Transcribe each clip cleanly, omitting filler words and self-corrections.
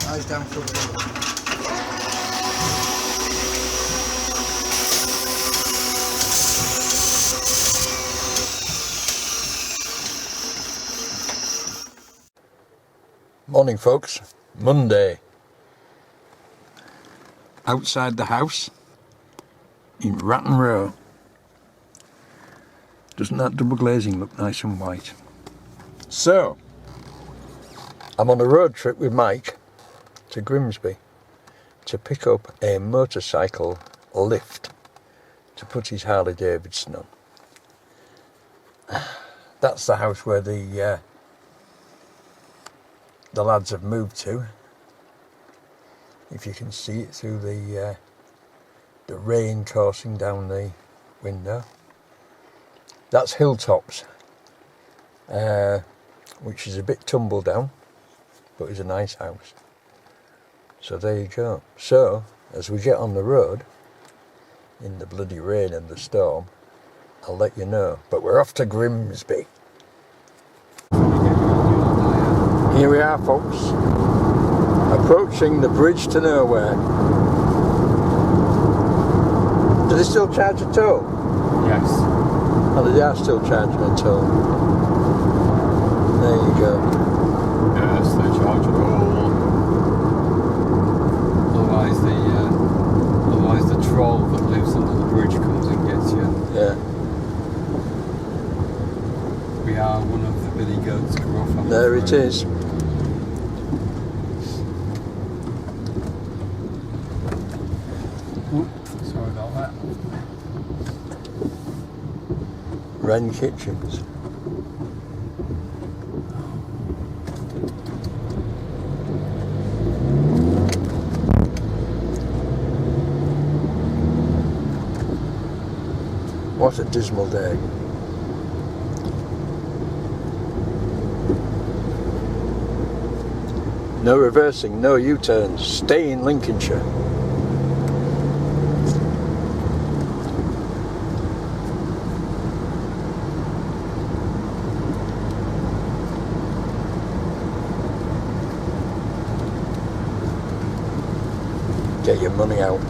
Eyes down for the morning, folks. Monday. Outside the house in Ratton Row. Doesn't that double glazing look nice and white? So, I'm on a road trip with Mike to Grimsby to pick up a motorcycle lift to put his Harley Davidson on. That's the house where the lads have moved to. If you can see it through the rain coursing down the window. That's Hilltops, which is a bit tumble down, but is a nice house. So there you go. So, as we get on the road, in the bloody rain and the storm, I'll let you know. But we're off to Grimsby. Here we are, folks. Approaching the bridge to nowhere. Do they still charge a toll? Yes. Oh, they are still charging a toll. There you go. Yes, they charge a toll. Otherwise the troll that lives under the bridge comes and gets you. Yeah. We are one of the Billy Goats gruff. There it is. Sorry about that. Wren Kitchens. What a dismal day. No reversing, no U-turns, stay in Lincolnshire. Get your money out.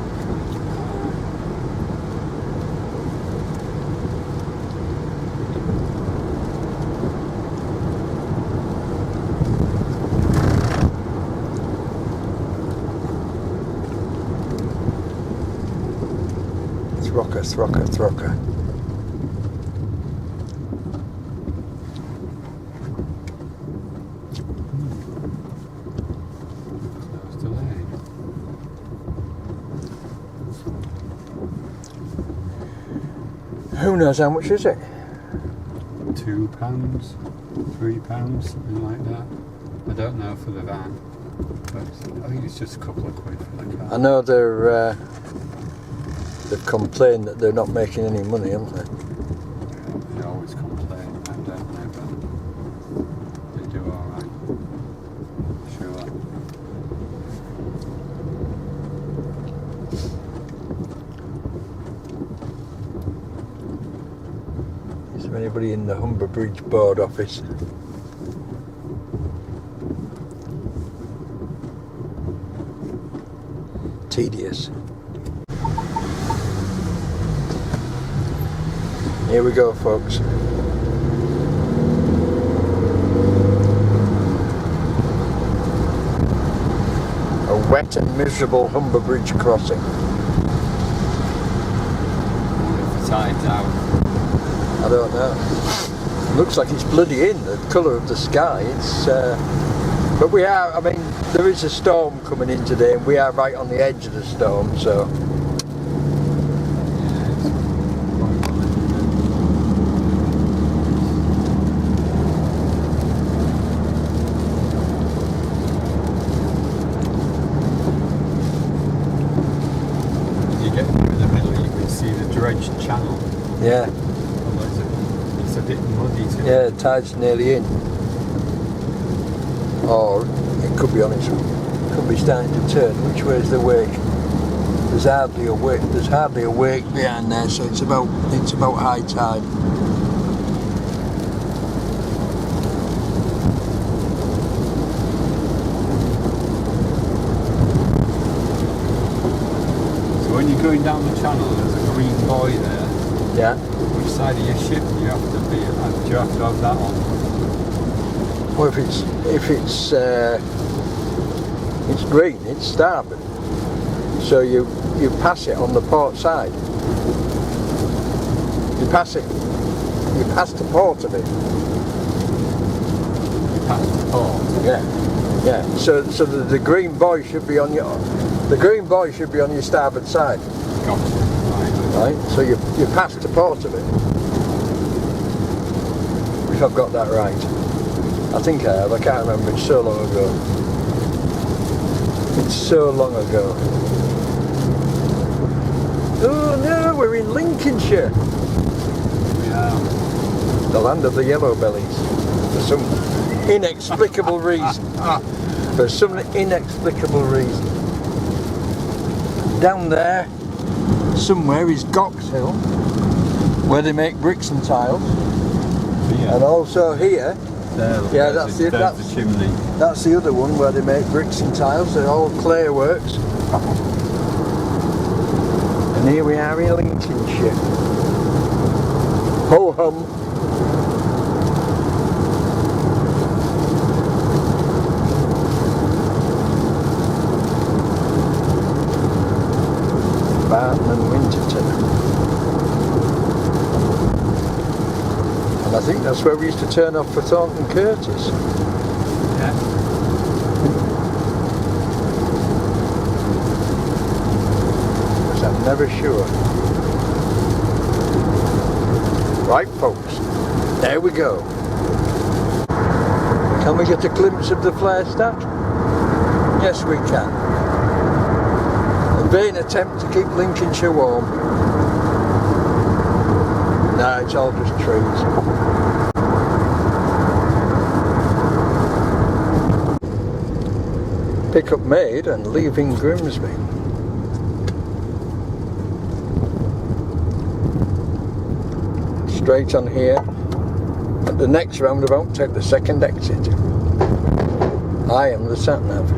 Throcker. Who knows how much is it? £2, £3, something like that. I don't know for the van, but I think it's just a couple of quid for the car. I know they've complained that they're not making any money, haven't they? They always complain, don't they? But they do alright. Sure. Is there anybody in the Humber Bridge board office? Tedious. Here we go, folks. A wet and miserable Humber Bridge crossing. If the tide's out. I don't know. Looks like it's bloody in, the colour of the sky. It's, but we are, I mean, there is a storm coming in today and we are right on the edge of the storm, so. Dredged channel. Yeah. It's a bit muddy too. Yeah, the tide's nearly in. Or it could be on its, could be starting to turn. Which way is the wake? There's hardly a wake. There's hardly a wake behind there, so it's about high tide. when you're going down the channel, there's a green buoy there. Yeah. Which side of your ship do you have to be? Do you have to have that on? Well, if it's green, it's starboard. So you pass it on the port side. You pass the port of it. You pass the port? Yeah. Yeah. So the green buoy should be on your starboard side. Gotcha. Right. So you pass the port of it. If I've got that right. I think I have. I can't remember. It's so long ago. It's so long ago. Oh no, we're in Lincolnshire. Yeah. The land of the yellow bellies. For some inexplicable reason. For some inexplicable reason. Down there, somewhere is Gox Hill, where they make bricks and tiles. Yeah. And also here, there, that's the chimney. That's the other one where they make bricks and tiles. They're all clay works. And here we are in Lincolnshire. Ho hum. Barton and Winterton. And I think that's where we used to turn off for Thornton Curtis. Yeah. Because I'm never sure. Right folks, there we go. Can we get a glimpse of the flare stack? Yes we can. A vain attempt to keep Lincolnshire warm. No, it's all just trees. Pickup made and leaving Grimsby. Straight on here. At the next roundabout, take the second exit. I am the sat-nav.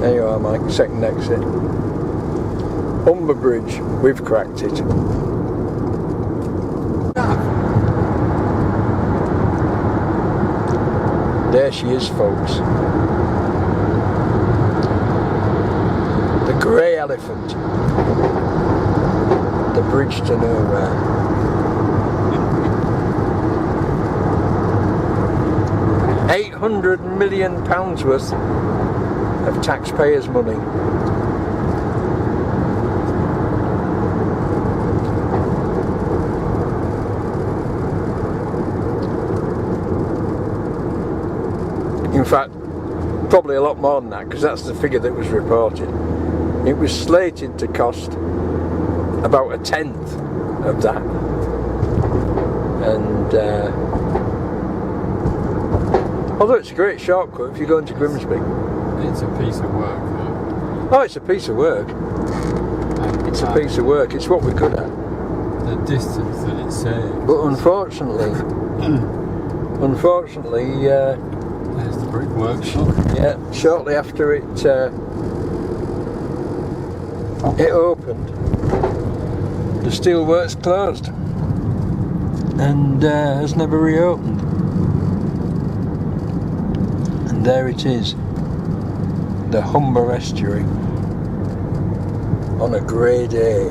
There you are, Mike, second exit. Humber Bridge, we've cracked it. There she is, folks. The grey elephant. The bridge to nowhere. £800 million worth of taxpayers' money. In fact, probably a lot more than that, because that's the figure that was reported. It was slated to cost about a tenth of that. And although it's a great shortcut if you're going to Grimsby. It's a piece of work, though. Oh, it's a piece of work. It's a piece of work. It's what we're good at. The distance that it saves. But unfortunately, there's the brick workshop. Yeah, shortly after it opened, the steelworks closed and has never reopened. And there it is, the Humber estuary on a grey day.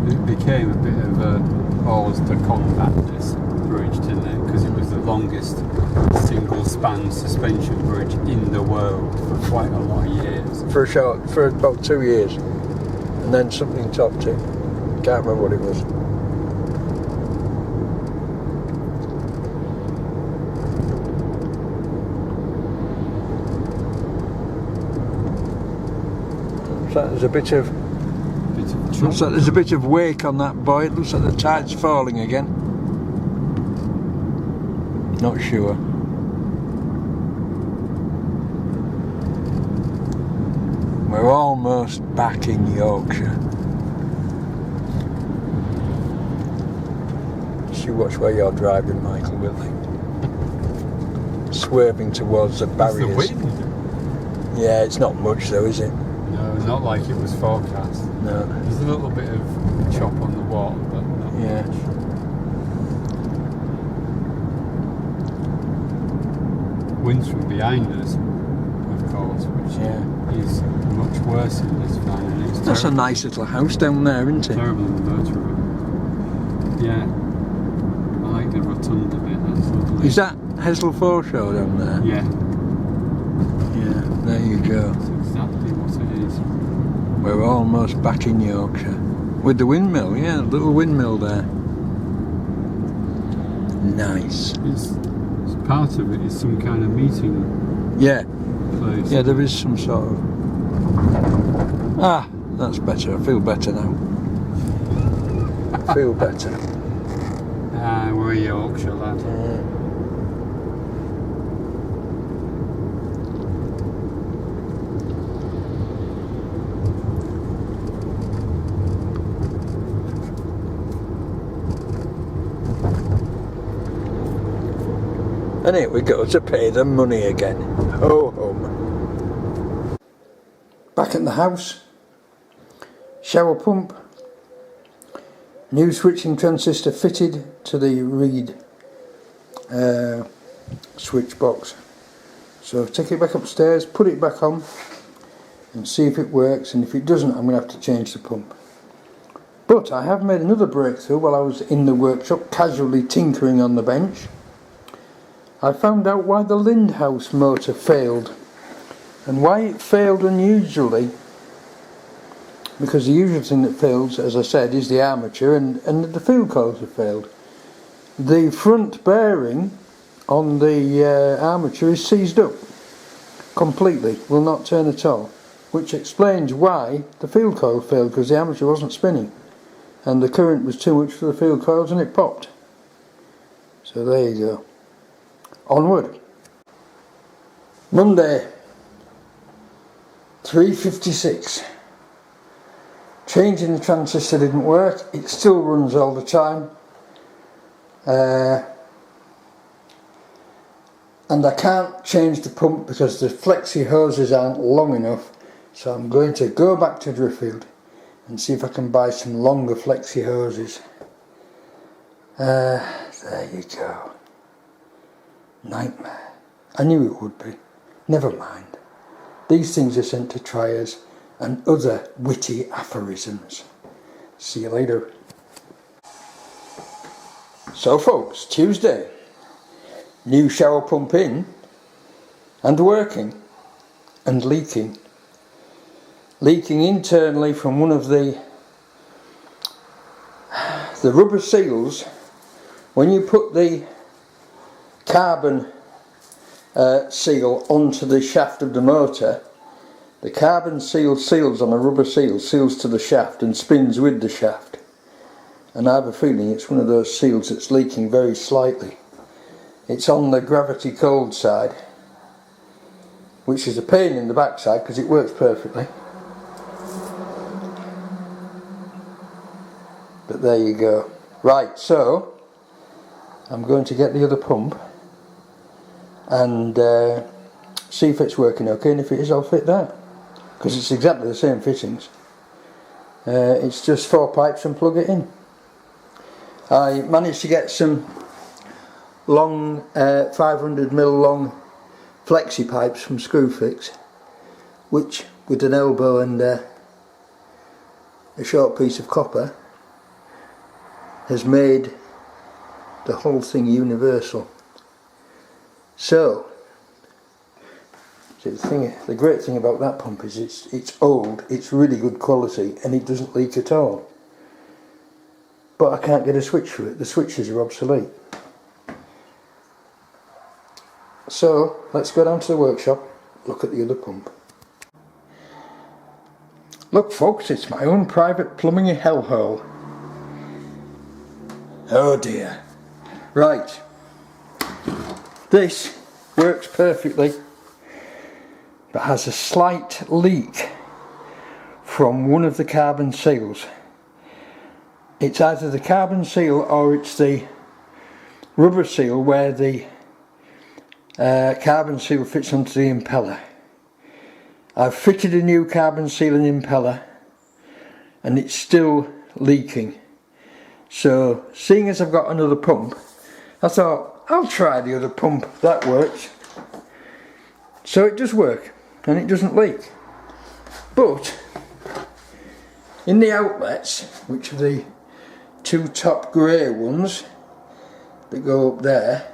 It became a bit of a pause to combat this bridge, didn't it? Because it was the longest single-span suspension bridge in the world for quite a lot of years. For about 2 years. and then something topped it. Can't remember what it was. Looks like there's a bit of looks like there's a bit of wake on that buoy. It looks like the tide's falling again. Not sure. We're almost back in Yorkshire. You watch where you're driving, Michael, will they? Swerving towards the barriers. It's the wind. Yeah, it's not much though, is it? No, not like it was forecast. No. There's a little bit of chop on the water, but not much. Winds from behind us, of course, which is much worse in this van. And it's That's a nice little house down there, isn't it? terrible in the motorway. Yeah. I like the rotunda bit, that's lovely. Is that Hesel Foreshore down there? Yeah. Yeah, there you go. That's exactly what it is. We're almost back in Yorkshire. With the windmill, yeah, little windmill there. Nice. It's part of it is some kind of meeting place. Yeah, there is some sort of... Ah, that's better. I feel better now. I feel better. Ah, we're a Yorkshire lad. And here we go to pay the money again. Ho hum. Back at the house. Shower pump. New switching transistor fitted to the reed switch box. So take it back upstairs, put it back on and see if it works, and if it doesn't I'm going to have to change the pump. But I have made another breakthrough while I was in the workshop casually tinkering on the bench. I found out why the Lindhouse motor failed, and why it failed unusually, because the usual thing that fails, as I said, is the armature, and the field coils have failed. The front bearing on the armature is seized up completely, will not turn at all, which explains why the field coil failed, because the armature wasn't spinning and the current was too much for the field coils and it popped. So there you go. Onward. Monday, 3:56. Changing the transistor didn't work. It still runs all the time. And I can't change the pump because the flexi hoses aren't long enough. So I'm going to go back to Driffield and see if I can buy some longer flexi hoses. There you go. Nightmare. I knew it would be. Never mind. These things are sent to triers and other witty aphorisms. See you later. So folks, Tuesday. New shower pump in and working and leaking. Leaking internally from one of the rubber seals. When you put the carbon seal onto the shaft of the motor, the carbon seal seals on a rubber seal, seals to the shaft and spins with the shaft, and I have a feeling it's one of those seals that's leaking very slightly. It's on the gravity cold side, which is a pain in the backside because it works perfectly, but there you go. Right, so I'm going to get the other pump and see if it's working okay, and if it is I'll fit that, because it's exactly the same fittings. It's just 4 pipes and plug it in. I managed to get some long 500mm long flexi pipes from Screwfix, which with an elbow and a short piece of copper has made the whole thing universal. So See, the great thing about that pump is it's old, it's really good quality, and it doesn't leak at all. But I can't get a switch for it. The switches are obsolete. So let's go down to the workshop, look at the other pump. Look folks, it's my own private plumbing hellhole. Oh dear. Right. This works perfectly, but has a slight leak from one of the carbon seals. It's either the carbon seal or it's the rubber seal where the carbon seal fits onto the impeller. I've fitted a new carbon seal and impeller and it's still leaking. So seeing as I've got another pump, I thought I'll try the other pump. That works. So it does work and it doesn't leak. But in the outlets, which are the two top grey ones that go up there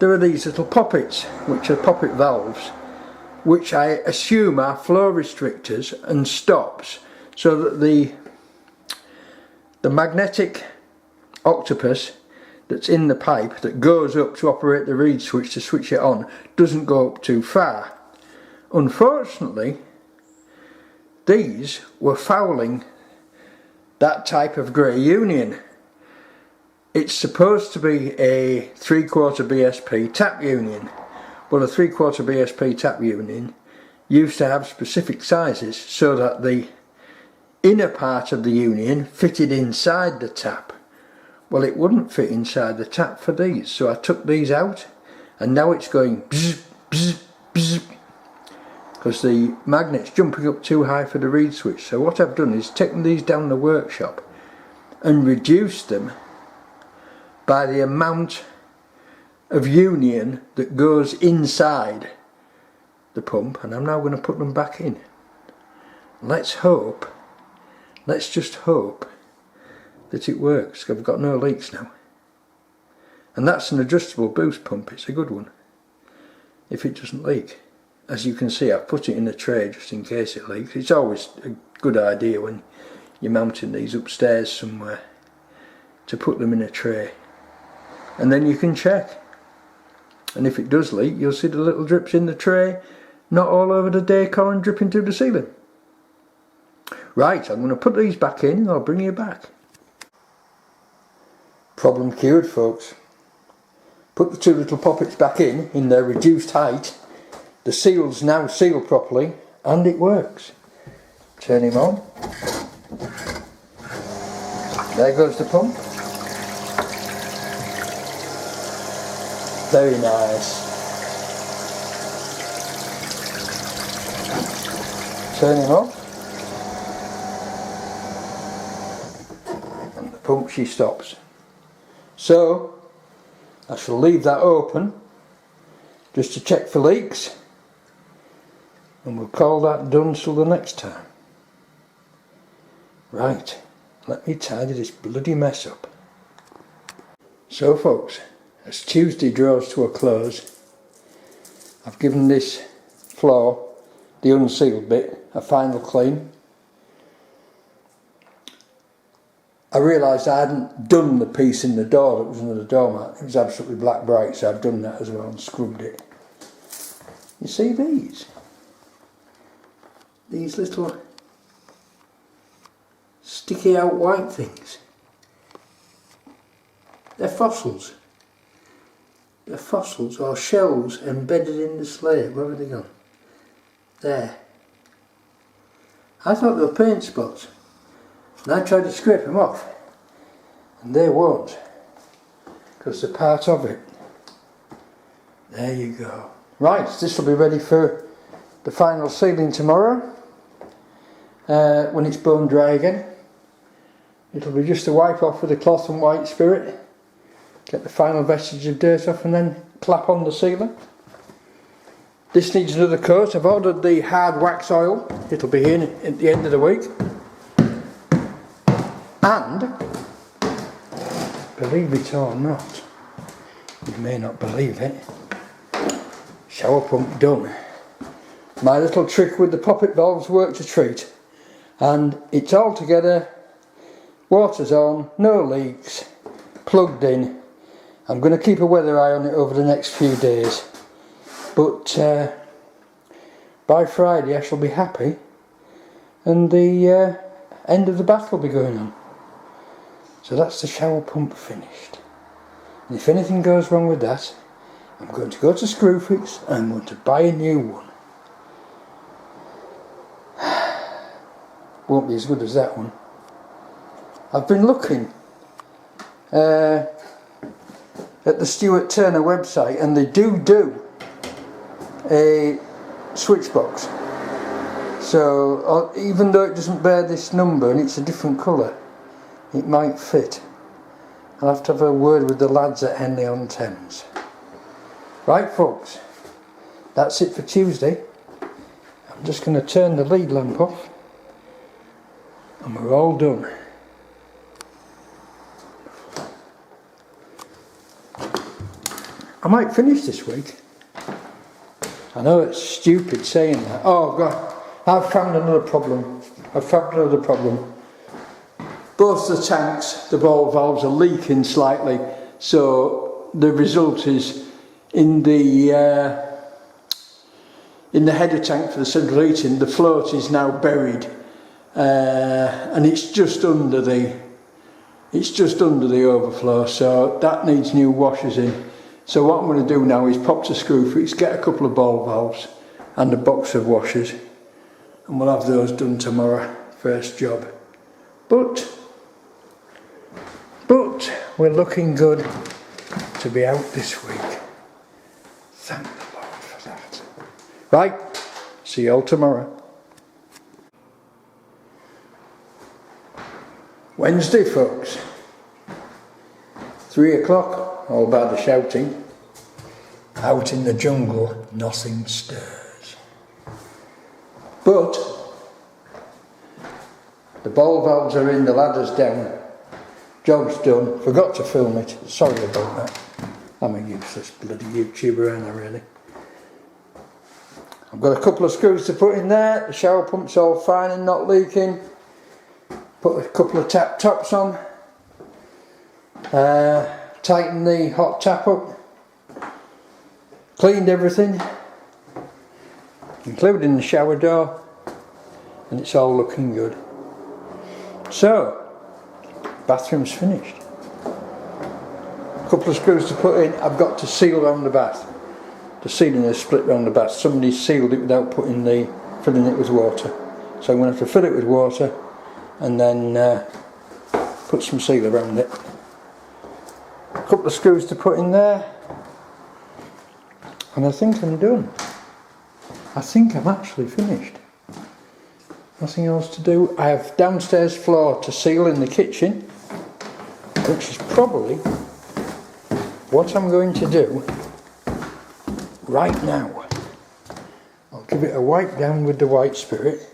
are these little poppets, which are poppet valves, which I assume are flow restrictors and stops, so that the magnetic octopus that's in the pipe that goes up to operate the reed switch to switch it on doesn't go up too far. Unfortunately, these were fouling that type of grey union. It's supposed to be a 3/4 BSP tap union. Well, a 3/4 BSP tap union used to have specific sizes so that the inner part of the union fitted inside the tap. Well, it wouldn't fit inside the tap for these, so I took these out and now it's going bzz, bzz, bzz, because the magnet's jumping up too high for the reed switch. So what I've done is taken these down the workshop and reduced them by the amount of union that goes inside the pump, and I'm now going to put them back in. Let's just hope that it works. I've got no leaks now. And that's an adjustable boost pump. It's a good one if it doesn't leak. As you can see, I've put it in a tray just in case it leaks. It's always a good idea when you're mounting these upstairs somewhere to put them in a tray, and then you can check. And if it does leak, you'll see the little drips in the tray, not all over the decor and dripping through the ceiling. Right, I'm going to put these back in and I'll bring you back. Problem cured, folks. Put the two little poppets back in their reduced height. The seals now seal properly and it works. Turn him on. There goes the pump. Very nice. Turn him off. And the pump, she stops. So I shall leave that open just to check for leaks, and we'll call that done till the next time. Right, let me tidy this bloody mess up. So folks, as Tuesday draws to a close, I've given this floor, the unsealed bit, a final clean. I realised I hadn't done the piece in the door that was under the doormat. It was absolutely black bright, so I've done that as well and scrubbed it. You see these? These little sticky out white things. They're fossils. They're fossils or shells embedded in the slate. Where have they gone? There. I thought they were paint spots. And I tried to scrape them off. And they won't. Because they're part of it. There you go. Right, this will be ready for the final sealing tomorrow. When it's bone dry again. It'll be just a wipe off with a cloth and white spirit. Get the final vestige of dirt off and then clap on the sealer. This needs another coat. I've ordered the hard wax oil. It'll be here at the end of the week. And, believe it or not, you may not believe it, shower pump done. my little trick with the poppet valves worked a treat, and it's all together, water's on, no leaks, plugged in. I'm going to keep a weather eye on it over the next few days, but by Friday I shall be happy and the end of the bath will be going on. So that's the shower pump finished, and if anything goes wrong with that, I'm going to go to Screwfix and I'm going to buy a new one. Won't be as good as that one. I've been looking at the Stuart Turner website, and they do a switch box. So even though it doesn't bear this number and it's a different colour, it might fit. I'll have to have a word with the lads at Henley-on-Thames. Right folks, that's it for Tuesday. I'm just going to turn the lead lamp off and we're all done. I might finish this week. I know it's stupid saying that. Oh God, I've found another problem. Both the tanks, the ball valves are leaking slightly, so the result is in the header tank for the central heating, the float is now buried, and it's just under the overflow, so that needs new washers in. So what I'm going to do now is pop to Screwfix, get a couple of ball valves and a box of washers, and we'll have those done tomorrow, first job. But we're looking good to be out this week. Thank the Lord for that. Right, see you all tomorrow. Wednesday folks, 3 o'clock, all by the shouting. Out in the jungle, nothing stirs. But the ball valves are in, the ladder's down, job's done. Forgot to film it, sorry about that. I'm a useless bloody YouTuber, ain't I really? I've got a couple of screws to put in there, the shower pump's all fine and not leaking. Put a couple of tap tops on, tighten the hot tap up, cleaned everything, including the shower door, and it's all looking good. So, bathroom's finished. A couple of screws to put in. I've got to seal around the bath. The ceiling is split around the bath. Somebody sealed it without filling it with water. So I'm going to have to fill it with water and then put some seal around it. A couple of screws to put in there, and I think I'm done. I think I'm actually finished. Nothing else to do. I have downstairs floor to seal in the kitchen, which is probably what I'm going to do right now. I'll give it a wipe down with the white spirit.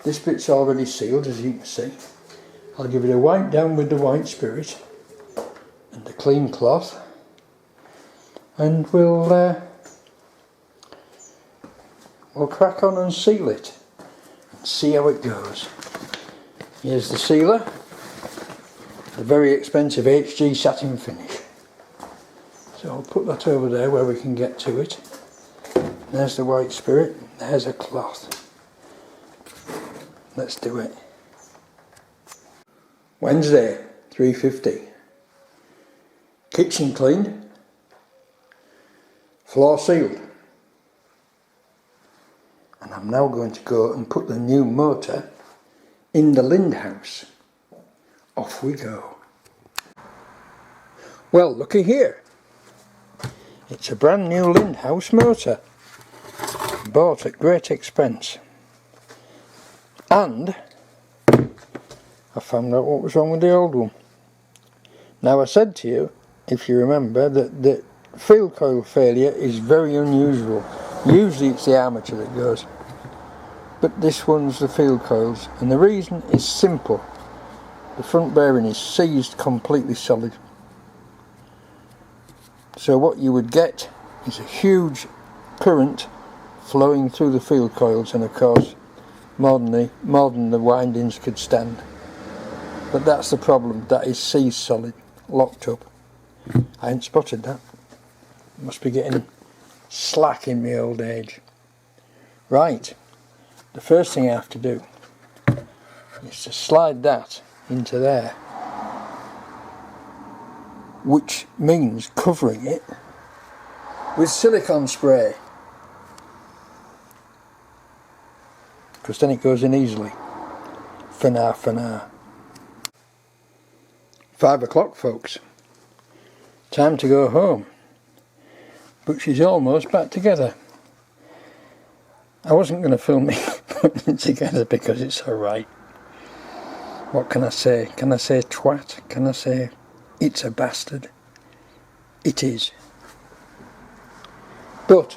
This bit's already sealed, as you can see. I'll give it a wipe down with the white spirit and a clean cloth, and we'll crack on and seal it and see how it goes. Here's the sealer, the very expensive HG satin finish. So I'll put that over there where we can get to it. There's the white spirit, there's a cloth. Let's do it. Wednesday, 3:50. Kitchen cleaned, floor sealed. And I'm now going to go and put the new motor in the Lind house. Off we go. Well, looky here. It's a brand new Lind house motor. Bought at great expense. And I found out what was wrong with the old one. Now I said to you, if you remember, that the field coil failure is very unusual. Usually it's the armature that goes. But this one's the field coils, and the reason is simple. The front bearing is seized completely solid. So what you would get is a huge current flowing through the field coils, and of course more than the windings could stand. But that's the problem, that is sea solid, locked up. I hadn't spotted that. Must be getting slack in my old age. Right, the first thing I have to do is to slide that into there, which means covering it with silicone spray, because then it goes in easily. For now. 5 o'clock, folks. Time to go home. But she's almost back together. I wasn't going to film me putting it together because it's alright. What can I say? Can I say twat? Can I say it's a bastard? It is. But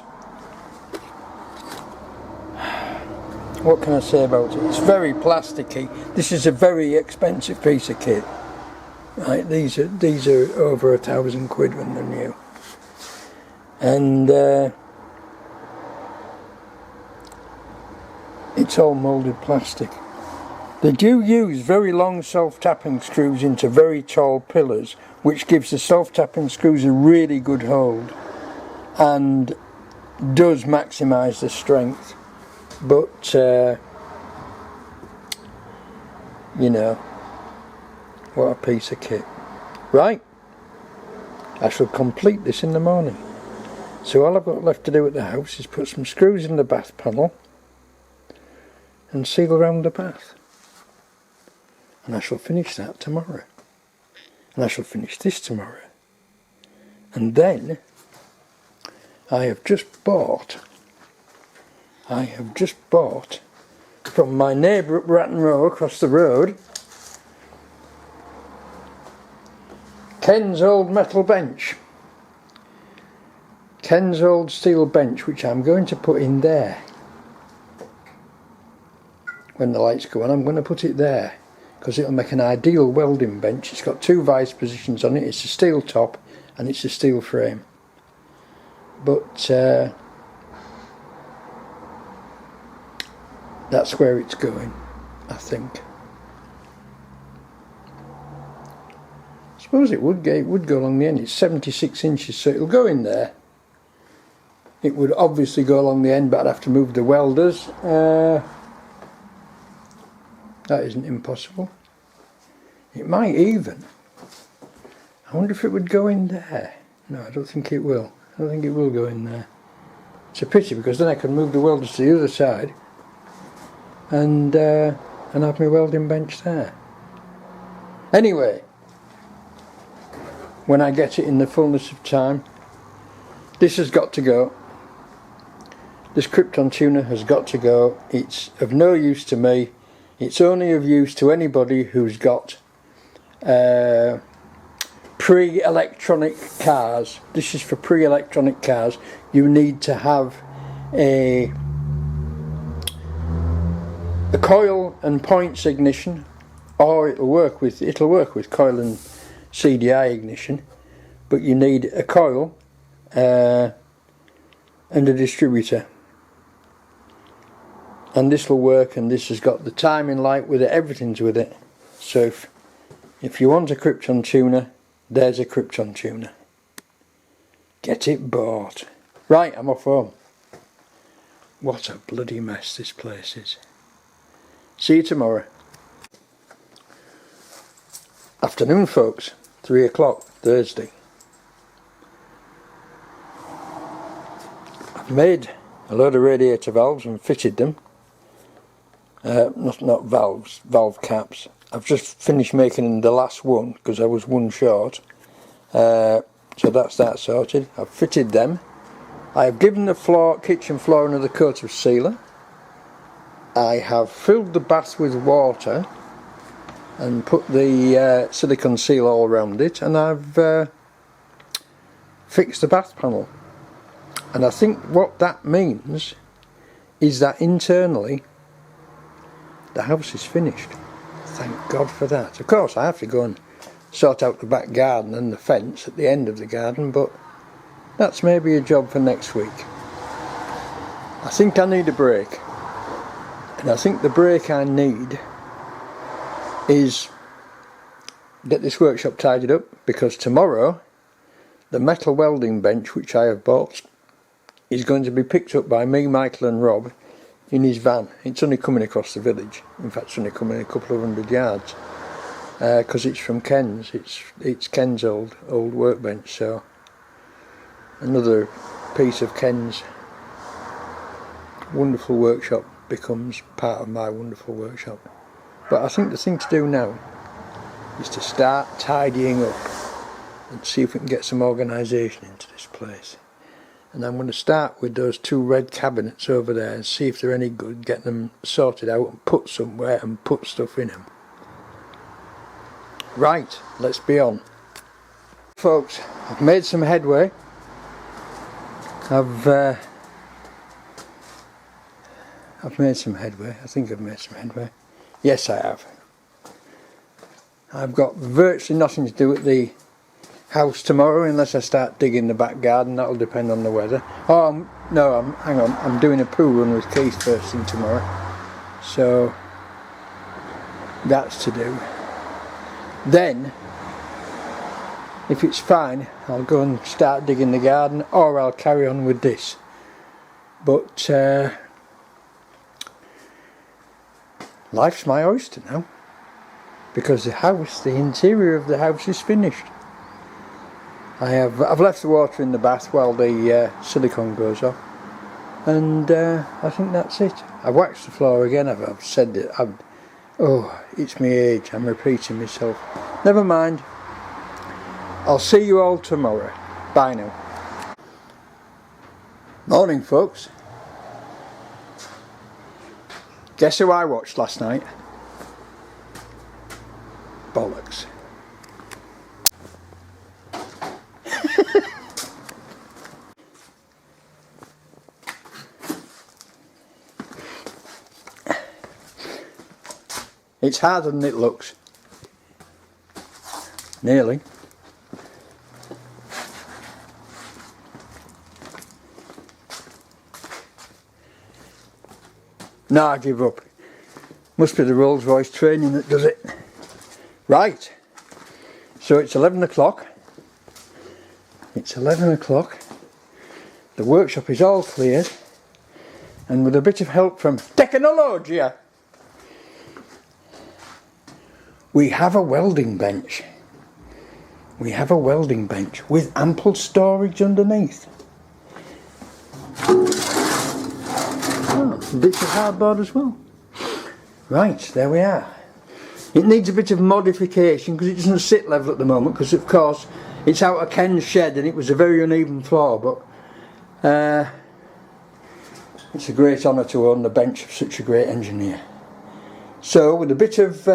what can I say about it? It's very plasticky. This is a very expensive piece of kit. Right, these are over £1,000 when they're new. And it's all moulded plastic. They do use very long self-tapping screws into very tall pillars, which gives the self-tapping screws a really good hold and does maximise the strength. But you know, what a piece of kit. Right, I shall complete this in the morning. So all I've got left to do at the house is put some screws in the bath panel and seal around the bath. And I shall finish that tomorrow. And I shall finish this tomorrow. And then I have just bought from my neighbour up Ratton Row across the road Ken's old metal bench. Ken's old steel bench, which I'm going to put in there. When the lights go on, I'm going to put it there because it'll make an ideal welding bench. It's got 2 vice positions on it. It's a steel top and it's a steel frame. But that's where it's going, I think. I suppose it would go along the end. It's 76 inches, so it'll go in there. It would obviously go along the end, but I'd have to move the welders. That isn't impossible. It might even. I wonder if it would go in there. No, I don't think it will. I don't think it will go in there. It's a pity because then I can move the welders to the other side and have my welding bench there. Anyway, when I get it in the fullness of time, this has got to go. This Krypton tuner has got to go. It's of no use to me. It's only of use to anybody who's got pre-electronic cars. This is for pre-electronic cars. You need to have a coil and points ignition, or it'll work with coil and CDI ignition, but you need a coil and a distributor. And this will work, and this has got the timing light with it, everything's with it. So if you want a Krypton tuner, there's a Krypton tuner. Get it bought. Right, I'm off home. What a bloody mess this place is. See you tomorrow. Afternoon, folks. 3 o'clock, Thursday. I've made a load of radiator valves and fitted them. Not valves, valve caps. I've just finished making the last one because I was one short. So that's that sorted. I've fitted them. I have given the kitchen floor another coat of sealer. I have filled the bath with water and put the silicone seal all around it, and I've fixed the bath panel. And I think what that means is that internally the house is finished. Thank God for that. Of course I have to go and sort out the back garden and the fence at the end of the garden, but that's maybe a job for next week. I think I need a break, and I think the break I need is get this workshop tidied up, because tomorrow the metal welding bench which I have bought is going to be picked up by me, Michael and Rob in his van. It's only coming across the village, in fact it's only coming a couple of 100 yards, because it's from Ken's. It's Ken's old workbench, so another piece of Ken's wonderful workshop becomes part of my wonderful workshop. But I think the thing to do now is to start tidying up and see if we can get some organisation into this place. And I'm going to start with those 2 red cabinets over there and see if they're any good, get them sorted out and put somewhere and put stuff in them. Right, let's be on. Folks, I've made some headway. I've made some headway. I think I've made some headway. Yes, I have. I've got virtually nothing to do at the house tomorrow unless I start digging the back garden. That'll depend on the weather. Oh no, hang on, I'm doing a poo run with Keith first thing tomorrow, so that's to do. Then if it's fine, I'll go and start digging the garden, or I'll carry on with this. But life's my oyster now, because the interior of the house is finished. I've left the water in the bath while the silicone goes off, and I think that's it. I've waxed the floor again. I've said it. Oh, it's my age. I'm repeating myself. Never mind. I'll see you all tomorrow. Bye now. Morning, folks. Guess who I watched last night? Bollocks. It's harder than it looks. Nearly. No, I give up. Must be the Rolls Royce training that does it. Right. So it's 11 o'clock. It's 11 o'clock. The workshop is all cleared. And with a bit of help from technology, we have a welding bench. We have a welding bench with ample storage underneath. Oh, bits of hardboard as well. Right, there we are. It needs a bit of modification because it doesn't sit level at the moment, because of course it's out of Ken's shed and it was a very uneven floor, but it's a great honour to own the bench of such a great engineer. So with a bit of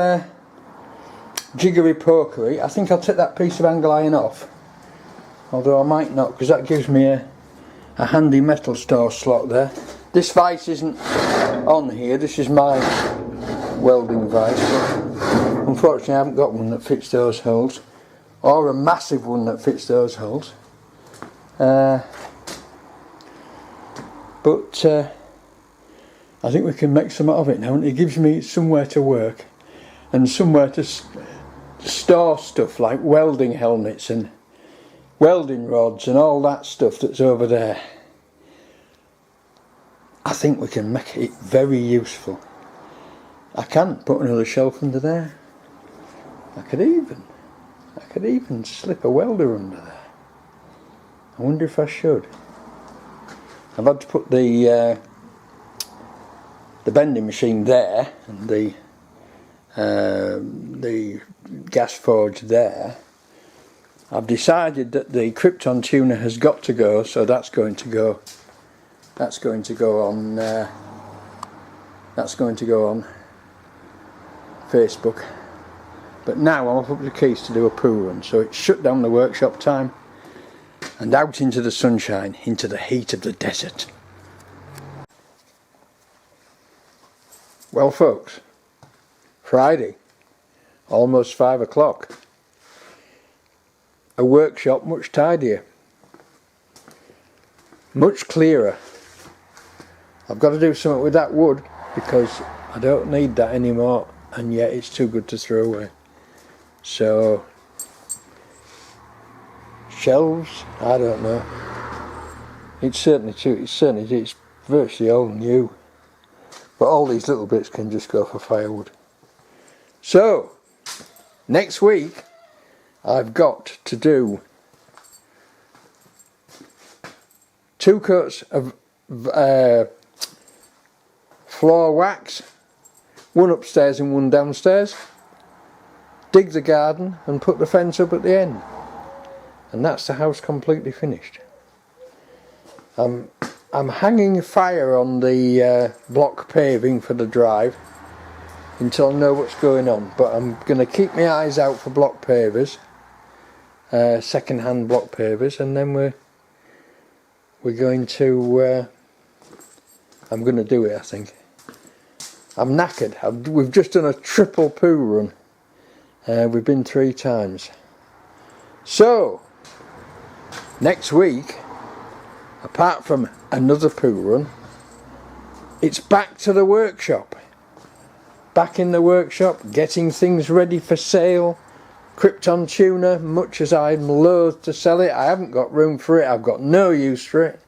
jiggery pokery, I think I'll take that piece of angle iron off, although I might not, because that gives me a handy metal store slot there. This vise isn't on here, this is my welding vise, but unfortunately I haven't got one that fits those holes, or a massive one that fits those holes. But I think we can make some of it now, and it gives me somewhere to work and somewhere to store stuff like welding helmets and welding rods and all that stuff that's over there. I think we can make it very useful. I can put another shelf under there. I could even slip a welder under there. I wonder if I should. I've had to put the bending machine there and the gas forge there. I've decided that the Krypton tuner has got to go, so that's going to go on Facebook. But now I'm up the keys to do a poo run, so it's shut down the workshop time and out into the sunshine, into the heat of the desert. Well folks, Friday, almost 5 o'clock. A workshop much tidier, much clearer, I've got to do something with that wood because I don't need that anymore, and yet it's too good to throw away. So shelves, I don't know. It's virtually all new. But all these little bits can just go for firewood. So next week I've got to do 2 coats of floor wax, one upstairs and one downstairs, dig the garden and put the fence up at the end, and that's the house completely finished. I'm hanging fire on the block paving for the drive until I know what's going on, but I'm going to keep my eyes out for block pavers, second-hand block pavers, and then we're going to I'm going to do it, I think. I'm knackered. We've just done a triple poo run. We've been 3 times. So next week, apart from another poo run, it's back to the workshop. Back in the workshop, getting things ready for sale. Krypton tuna, much as I'm loath to sell it, I haven't got room for it, I've got no use for it.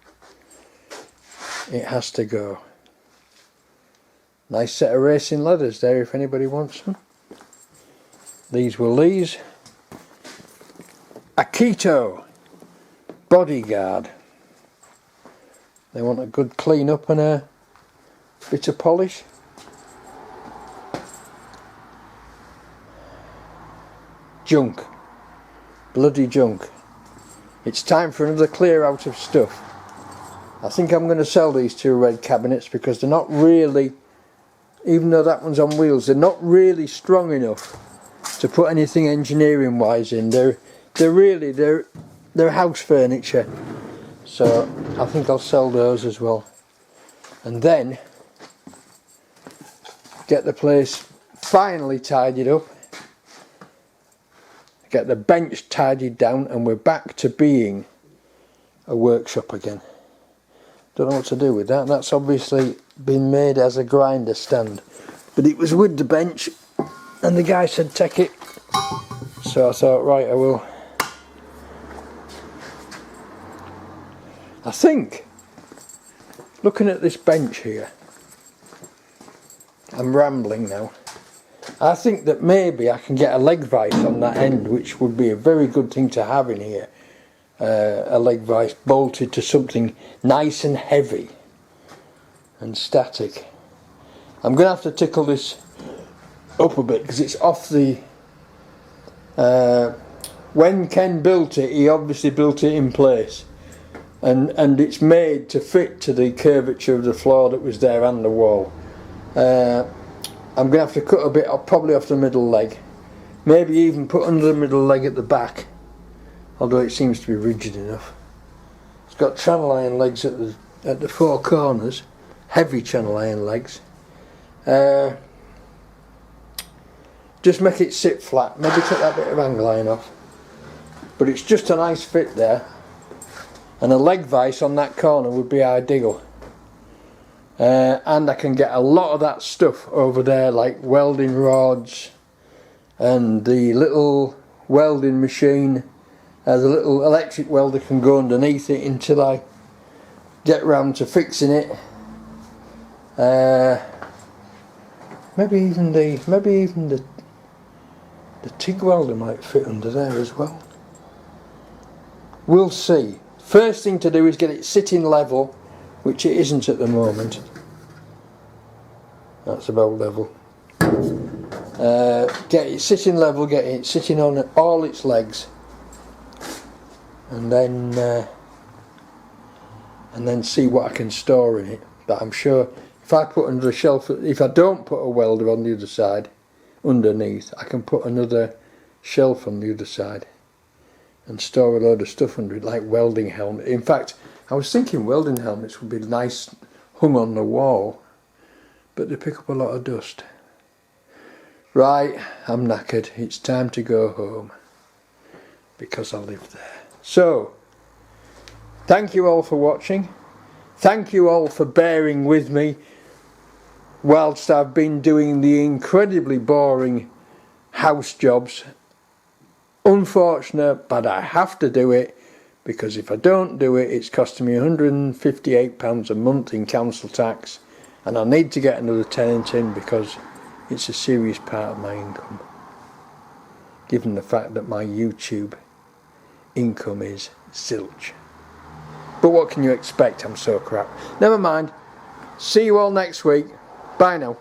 It has to go. Nice set of racing leathers there if anybody wants them. These were Lee's. Akito Bodyguard. They want a good clean up and a bit of polish. Junk. Bloody junk. It's time for another clear out of stuff. I think I'm going to sell these 2 red cabinets because they're not really, even though that one's on wheels, they're not really strong enough to put anything engineering wise in. They're house furniture. So I think I'll sell those as well. And then get the place finally tidied up. Get the bench tidied down, and we're back to being a workshop again. Don't know what to do with that. That's obviously been made as a grinder stand, but it was with the bench and the guy said take it, so I thought right, I will. I think, looking at this bench here, I'm rambling now, I think that maybe I can get a leg vise on that end, which would be a very good thing to have in here. A leg vise bolted to something nice and heavy and static. I'm going to have to tickle this up a bit because it's off the... when Ken built it, he obviously built it in place, and it's made to fit to the curvature of the floor that was there and the wall. I'm going to have to cut a bit off, probably off the middle leg, maybe even put under the middle leg at the back, although it seems to be rigid enough. It's got channel iron legs at the 4 corners, heavy channel iron legs. Just make it sit flat, maybe take that bit of angle iron off, but it's just a nice fit there, and a leg vise on that corner would be ideal. And I can get a lot of that stuff over there, like welding rods and the little welding machine. The little electric welder can go underneath it until I get round to fixing it. Maybe even the TIG welder might fit under there as well. We'll see. First thing to do is get it sitting level, which it isn't at the moment. That's about level. Get it sitting level, get it sitting on all its legs, and then see what I can store in it. But I'm sure if I put under a shelf, if I don't put a welder on the other side underneath, I can put another shelf on the other side and store a load of stuff under it, like welding helmet. In fact, I was thinking welding helmets would be nice hung on the wall, but they pick up a lot of dust. Right, I'm knackered. It's time to go home because I live there. So, thank you all for watching. Thank you all for bearing with me whilst I've been doing the incredibly boring house jobs. Unfortunate, but I have to do it, because if I don't do it, it's costing me £158 a month in council tax, and I need to get another tenant in because it's a serious part of my income, given the fact that my YouTube income is zilch. But what can you expect? I'm so crap. Never mind. See you all next week. Bye now.